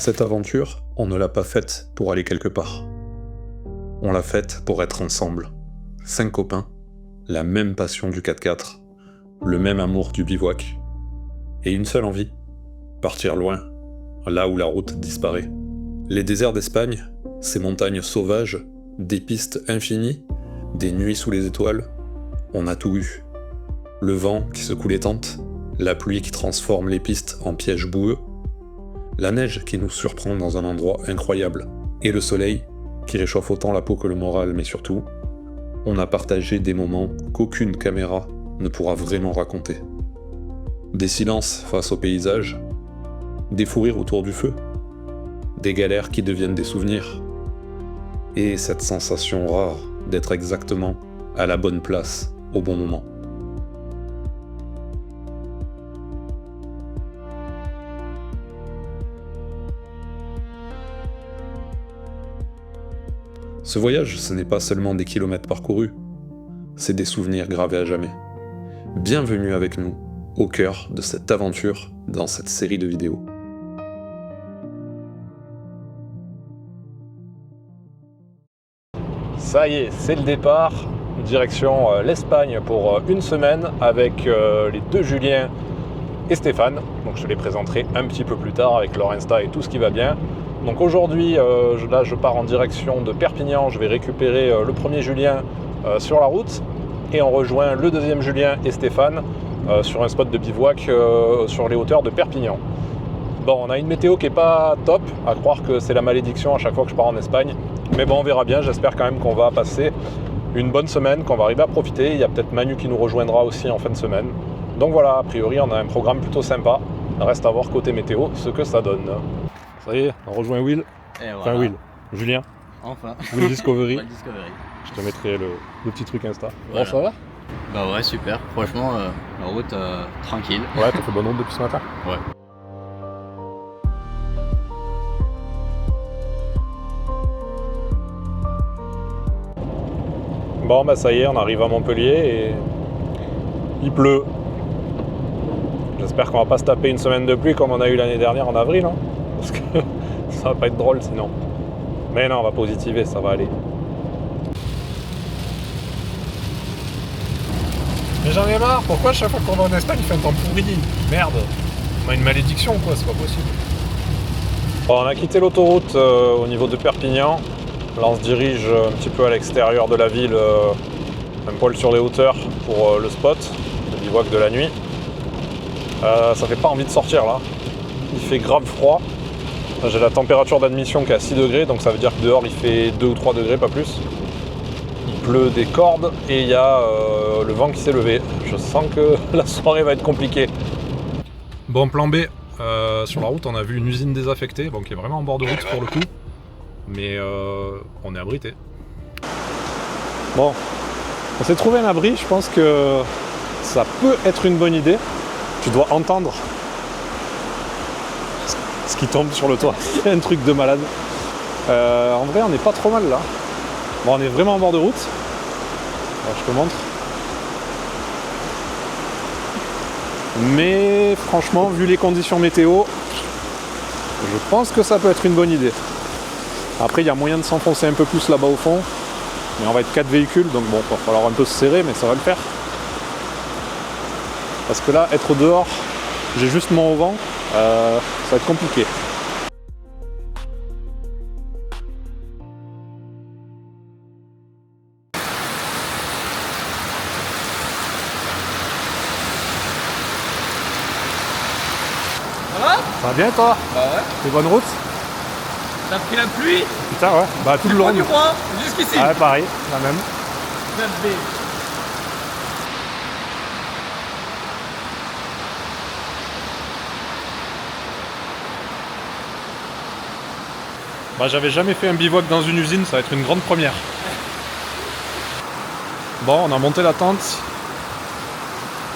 Cette aventure, on ne l'a pas faite pour aller quelque part. On l'a faite pour être ensemble. 5 copains, la même passion du 4x4, le même amour du bivouac, et une seule envie, partir loin, là où la route disparaît. Les déserts d'Espagne, ces montagnes sauvages, des pistes infinies, des nuits sous les étoiles, on a tout eu. Le vent qui secoue les tentes, la pluie qui transforme les pistes en pièges boueux, la neige qui nous surprend dans un endroit incroyable, et le soleil qui réchauffe autant la peau que le moral, mais surtout, on a partagé des moments qu'aucune caméra ne pourra vraiment raconter. Des silences face au paysage, des fous rires autour du feu, des galères qui deviennent des souvenirs, et cette sensation rare d'être exactement à la bonne place au bon moment. Ce voyage, ce n'est pas seulement des kilomètres parcourus, c'est des souvenirs gravés à jamais. Bienvenue avec nous, au cœur de cette aventure dans cette série de vidéos. Ça y est, c'est le départ, direction l'Espagne pour une semaine avec les deux Julien et Stéphane. Donc je te les présenterai un petit peu plus tard avec leur Insta et tout ce qui va bien. Donc aujourd'hui, là je pars en direction de Perpignan, je vais récupérer le premier Julien sur la route et on rejoint le deuxième Julien et Stéphane sur un spot de bivouac sur les hauteurs de Perpignan. Bon, on a une météo qui est pas top, à croire que c'est la malédiction à chaque fois que je pars en Espagne. Mais bon, on verra bien, j'espère quand même qu'on va passer une bonne semaine, qu'on va arriver à profiter. Il y a peut-être Manu qui nous rejoindra aussi en fin de semaine. Donc voilà, a priori, on a un programme plutôt sympa. Reste à voir côté météo ce que ça donne. Ça y est, on rejoint Will. Et voilà. Enfin Will, Julien. Enfin. Will Discovery. Will Discovery. Je te mettrai le petit truc Insta. Voilà. Bon, ça va? Bah ouais, super. Franchement, la route tranquille. Ouais, t'as fait bonne route depuis ce matin? Ouais. Bon bah ça y est, on arrive à Montpellier et il pleut. J'espère qu'on va pas se taper une semaine de pluie comme on a eu l'année dernière en avril, hein, parce que ça va pas être drôle sinon. Mais non, on va positiver, ça va aller. Mais j'en ai marre, pourquoi chaque fois qu'on va en Espagne il fait un temps pourri? Merde, on a une malédiction quoi, c'est pas possible. Bon, on a quitté l'autoroute au niveau de Perpignan. Là on se dirige un petit peu à l'extérieur de la ville, un poil sur les hauteurs pour le spot, le bivouac de la nuit. Ça fait pas envie de sortir là, il fait grave froid. J'ai la température d'admission qui est à 6 degrés, donc ça veut dire que dehors il fait 2 ou 3 degrés, pas plus. Il pleut des cordes et il y a le vent qui s'est levé. Je sens que la soirée va être compliquée. Bon, plan B, sur la route on a vu une usine désaffectée, bon, qui est vraiment en bord de route pour le coup. Mais on est abrité. Bon, on s'est trouvé un abri, je pense que ça peut être une bonne idée. Tu dois entendre ce qui tombe sur le toit. C'est un truc de malade. En vrai, on n'est pas trop mal là. Bon, on est vraiment en bord de route. Alors, je te montre. Mais franchement, vu les conditions météo, je pense que ça peut être une bonne idée. Après, il y a moyen de s'enfoncer un peu plus là-bas au fond. Mais on va être 4 véhicules, donc bon, il va falloir un peu se serrer, mais ça va le faire. Parce que là, être dehors, j'ai juste mon auvent, ça va être compliqué. Ça va? Ça va bien toi? Bah ouais. C'est bonne route? T'as pris la pluie? Putain ouais, bah tout le long. Du froid jusqu'ici. Ouais, pareil, la même. 9B. Bah j'avais jamais fait un bivouac dans une usine, ça va être une grande première. Bon, on a monté la tente.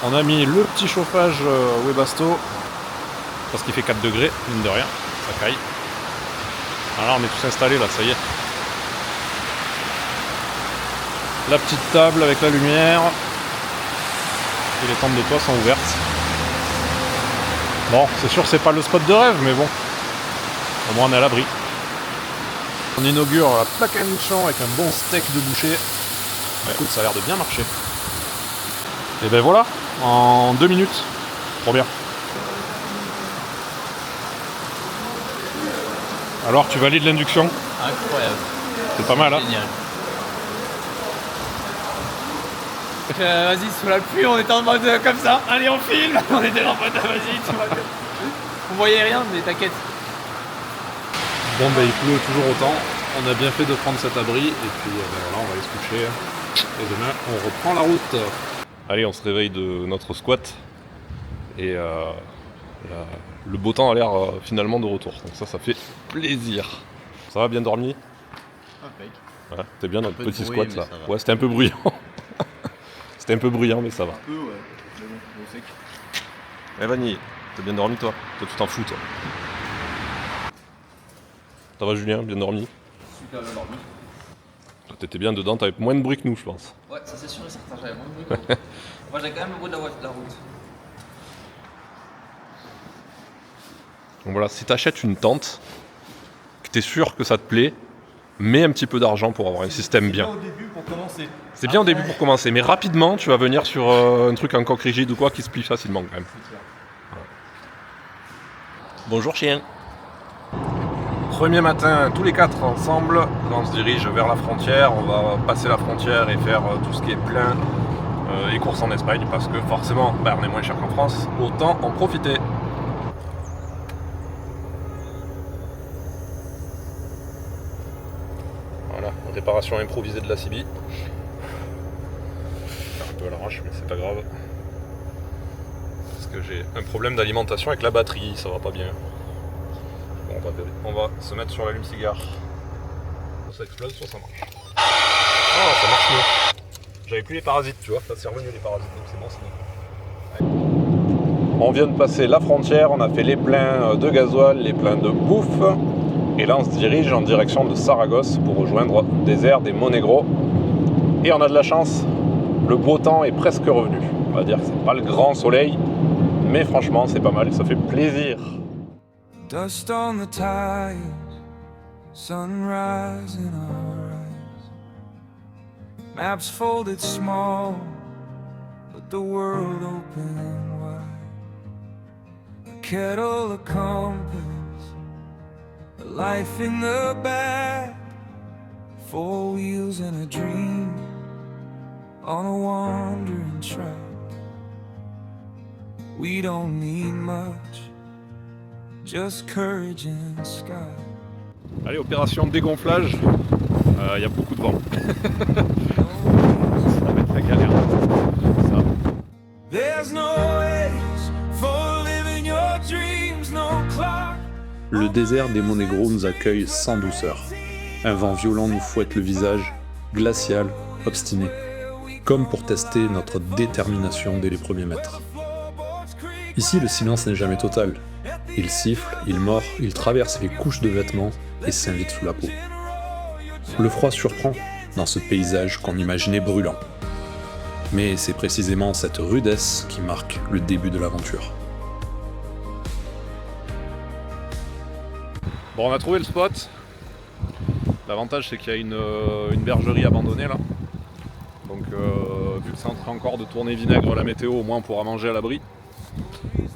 On a mis le petit chauffage Webasto. Parce qu'il fait 4 degrés, mine de rien. Ça caille. Alors on est tous installés là, ça y est. La petite table avec la lumière. Et les tentes de toit sont ouvertes. Bon, c'est sûr c'est pas le spot de rêve, mais bon. Au moins on est à l'abri. On inaugure la plaque à nichon avec un bon steak de boucher. Bah, écoute, ça a l'air de bien marcher. Et ben voilà, en 2 minutes. Trop bien. Alors, tu valides l'induction? Incroyable. C'est pas mal, hein? Génial. Vas-y, sous la pluie, on était en mode comme ça. Allez, on filme. On était en mode vas-y, tu vois. On voyait rien, mais t'inquiète. Bon, ben il pleut toujours autant. On a bien fait de prendre cet abri. Et puis, voilà, on va aller se coucher. Et demain, on reprend la route. Allez, on se réveille de notre squat. Et le beau temps a l'air finalement de retour. Donc ça fait plaisir. Ça va, bien dormi? Impec. Ouais, t'es bien dans le petit bruit, squat là. mais ça va. Ouais, c'était un peu bruyant. C'était un peu bruyant, mais ça va. Un peu, ouais. Mais bon, on sait que... Eh Vanille, t'as bien dormi toi? Toi tu t'en fous toi. Ça va Julien, bien dormi? Super bien dormi. Toi, t'étais bien dedans, t'avais moins de bruit que nous je pense. Ouais, ça c'est sûr et certain, j'avais moins de bruit. Moi j'ai quand même le bruit de la route. Donc voilà, si t'achètes une tente, que t'es sûr que ça te plaît, mets un petit peu d'argent pour avoir un système bien. Au début pour commencer. C'est bien au début pour commencer, mais rapidement tu vas venir sur un truc en coque rigide ou quoi qui se plie facilement quand même. Voilà. Bonjour chien. Premier matin, tous les 4 ensemble, là, on se dirige vers la frontière, on va passer la frontière et faire tout ce qui est plein et courses en Espagne parce que forcément on est moins cher qu'en France, autant en profiter. Voilà, réparation improvisée de la CB. Un peu à l'arrache, mais c'est pas grave. Parce que j'ai un problème d'alimentation avec la batterie, ça va pas bien. Bon, on va se mettre sur l'allume-cigare. Soit ça explose, soit ça marche. Oh, ça marche mieux. J'avais plus les parasites, tu vois, ça c'est revenu les parasites, donc c'est bon, c'est bon. On vient de passer la frontière, on a fait les pleins de gasoil, les pleins de bouffe. Et là, on se dirige en direction de Saragosse pour rejoindre le désert des Monegros. Et on a de la chance, le beau temps est presque revenu. On va dire que c'est pas le grand soleil, mais franchement, c'est pas mal et ça fait plaisir. Dust on the tires, sunrise in our eyes. Maps folded small, but the world open wide. A kettle, a compass, a life in the back. 4 wheels and a dream on a wandering track. We don't need much, just courage and sky. Allez, opération dégonflage. Il y a beaucoup de vent. Ça va être la galère. Ça. There's no age for living your dreams, no clock. Le désert des Monegros nous accueille sans douceur. Un vent violent nous fouette le visage, glacial, obstiné, comme pour tester notre détermination dès les premiers mètres. Ici, le silence n'est jamais total. Il siffle, il mord, il traverse les couches de vêtements et s'invite sous la peau. Le froid surprend dans ce paysage qu'on imaginait brûlant. Mais c'est précisément cette rudesse qui marque le début de l'aventure. Bon, on a trouvé le spot. L'avantage, c'est qu'il y a une bergerie abandonnée là. Donc, vu que c'est en train encore de tourner vinaigre la météo, au moins on pourra manger à l'abri.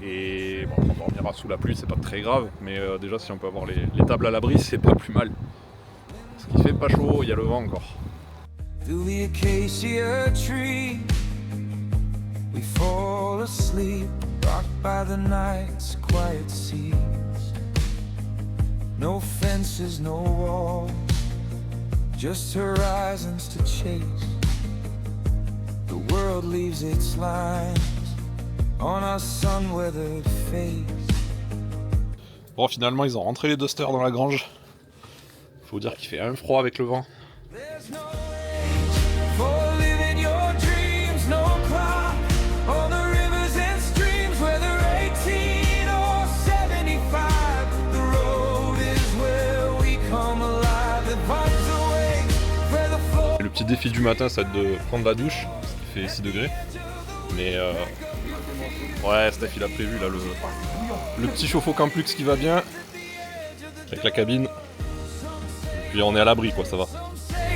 Et bon, on dormira sous la pluie, c'est pas très grave, mais déjà si on peut avoir les tables à l'abri, c'est pas plus mal. Ce qui fait pas chaud, il y a le vent encore. Through the acacia tree, we fall asleep, rocked by the night's quiet seas. No fences, no walls, just horizons to chase. The world leaves its lines on our sun-weathered face. Bon, finalement, ils ont rentré les dusters dans la grange. Faut dire qu'il fait un froid avec le vent. There's no age for living your dreams, no clock on the rivers and streams, whether 18 or 75. The road is where we come alive, it finds a way where the floor. Et le petit défi du matin, ça va être de prendre la douche, parce qu'il fait 6 degrés. Mais ouais, Steph il a prévu là le petit chauffe-eau Camplux qui va bien. avec la cabine. Puis on est à l'abri, quoi, ça va.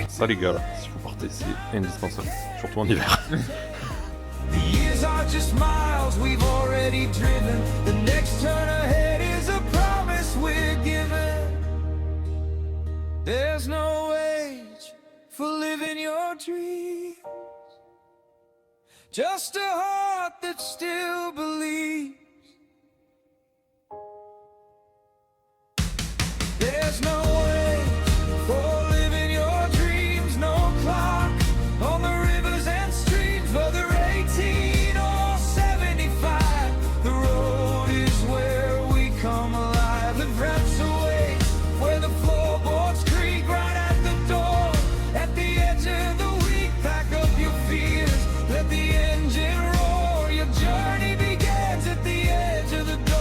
Ça, les gars, là, si vous partez, c'est indispensable, surtout en hiver. The years are just miles we've already driven. The next turn ahead is a promise we're given. There's no age for living your dreams. Just a heart that still believes. There's no age for living your dreams. No clock on the rivers and streams, whether 18 or 75. The road is where we come alive. Live wraps away where the floorboards creak, right at the door. At the edge of the week, pack up your fears. Let the engine roar. Your journey begins at the edge of the door.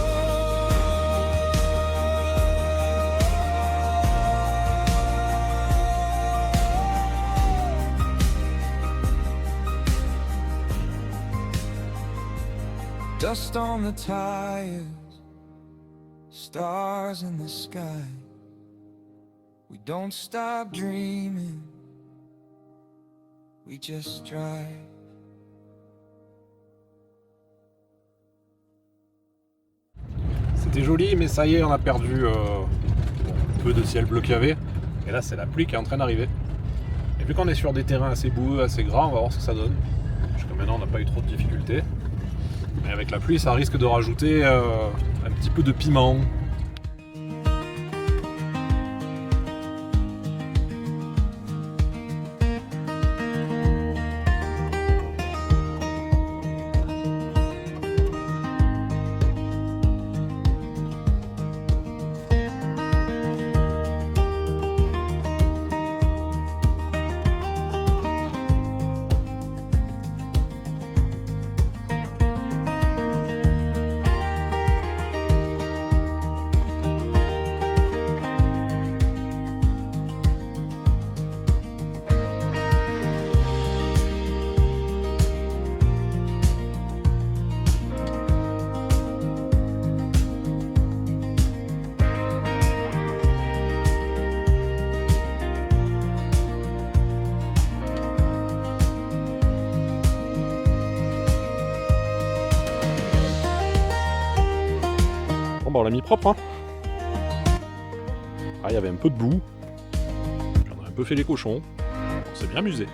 Dust on the tires, stars in the sky. We don't stop dreaming, we just drive. C'était joli, mais ça y est, on a perdu un peu de ciel bleu qu'il y avait. Et là, c'est la pluie qui est en train d'arriver. Et vu qu'on est sur des terrains assez boueux, assez grands, on va voir ce que ça donne. Jusqu'à maintenant, on n'a pas eu trop de difficultés. Mais avec la pluie, ça risque de rajouter un petit peu de piment. Bon bah on l'a mis propre hein. Ah il y avait un peu de boue. J'en ai un peu fait les cochons. On s'est bien amusé.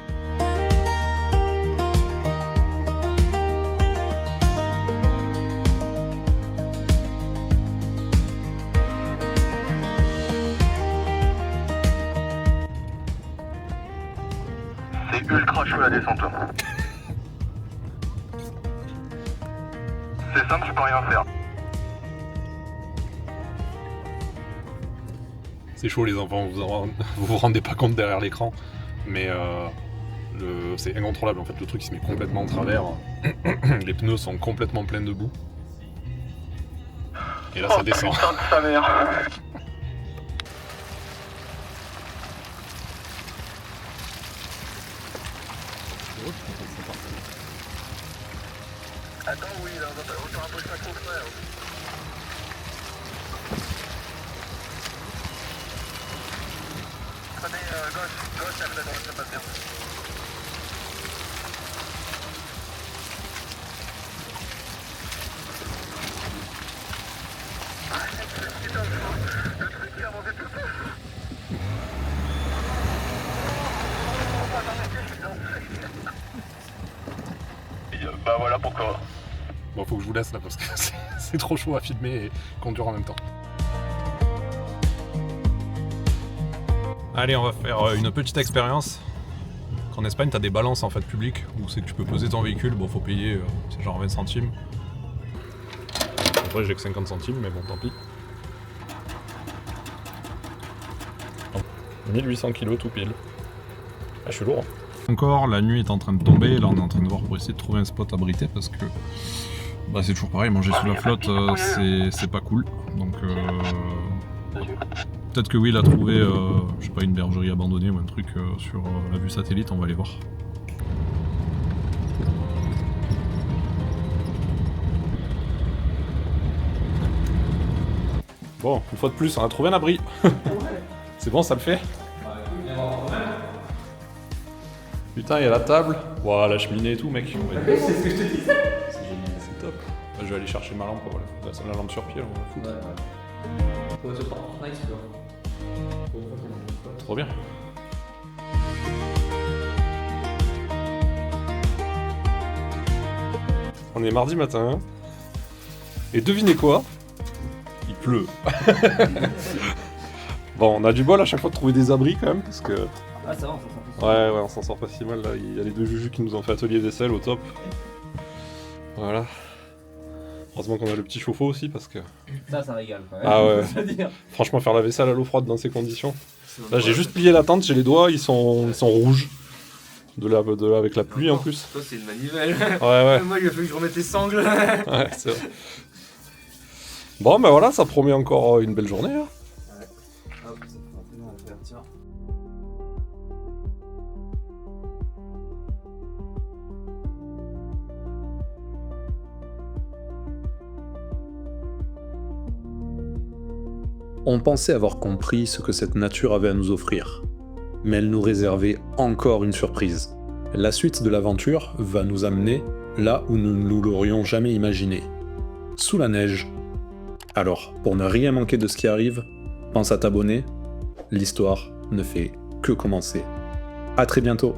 C'est ultra chaud la descente. C'est simple, tu peux rien faire. C'est chaud les enfants, vous vous rendez pas compte derrière l'écran, mais c'est incontrôlable en fait, le truc il se met complètement en travers, les pneus sont complètement pleins de boue, et là ça descend. Putain de sa mère. Attends, oui, là, on va faire un peu de frère. Prenez gauche, après la droite, ça passe bien. Le truc qui a avancé tout seul. Bah voilà pourquoi. Bon faut que je vous laisse là parce que c'est trop chaud à filmer et conduire en même temps. Allez, on va faire une petite expérience. En Espagne, tu as des balances en fait publiques où c'est que tu peux peser ton véhicule. Bon, faut payer, c'est genre 20 centimes. En vrai, j'ai que 50 centimes, mais bon, tant pis. 1800 kg tout pile. Ah, je suis lourd. Encore, la nuit est en train de tomber. Là, on est en train de voir pour essayer de trouver un spot abrité parce que bah, c'est toujours pareil. Manger sous la flotte, c'est pas cool. Donc, peut-être que Will a trouvé, je sais pas, une bergerie abandonnée ou un truc sur la vue satellite, on va aller voir. Bon, une fois de plus, on a trouvé un abri. C'est bon, ça le fait. Putain, il y a la table. Ouah, la cheminée et tout, mec. Ouais. C'est ce que je te disais. C'est top. Bah, je vais aller chercher ma lampe, voilà. C'est la lampe sur pied, là, on va foutre. Faut se prendre Fortnite, tu vois. Trop bien. On est mardi matin. Hein. Et devinez quoi? Il pleut. Bon, on a du bol à chaque fois de trouver des abris quand même, parce que... Ah, ça va, on s'en sort plus. Ouais, on s'en sort pas si mal là. Il y a les deux Juju qui nous ont fait atelier vaisselle au top. Voilà. Heureusement qu'on a le petit chauffe-eau aussi parce que... Ça régale quand même. Ah ouais. Je veux dire. Franchement, faire la vaisselle à l'eau froide dans ces conditions. Là, j'ai juste plié la tente, j'ai les doigts, ils sont rouges. Avec la pluie en plus. Toi, c'est une manivelle. Ouais. Moi, il a fallu que je remette les sangles. Ouais, c'est vrai. Bon, ben voilà, ça promet encore une belle journée. Hein. Hop, ça fait un peu long à faire, tiens. On pensait avoir compris ce que cette nature avait à nous offrir. Mais elle nous réservait encore une surprise. La suite de l'aventure va nous amener là où nous ne l'aurions jamais imaginé. Sous la neige. Alors, pour ne rien manquer de ce qui arrive, pense à t'abonner. L'histoire ne fait que commencer. À très bientôt.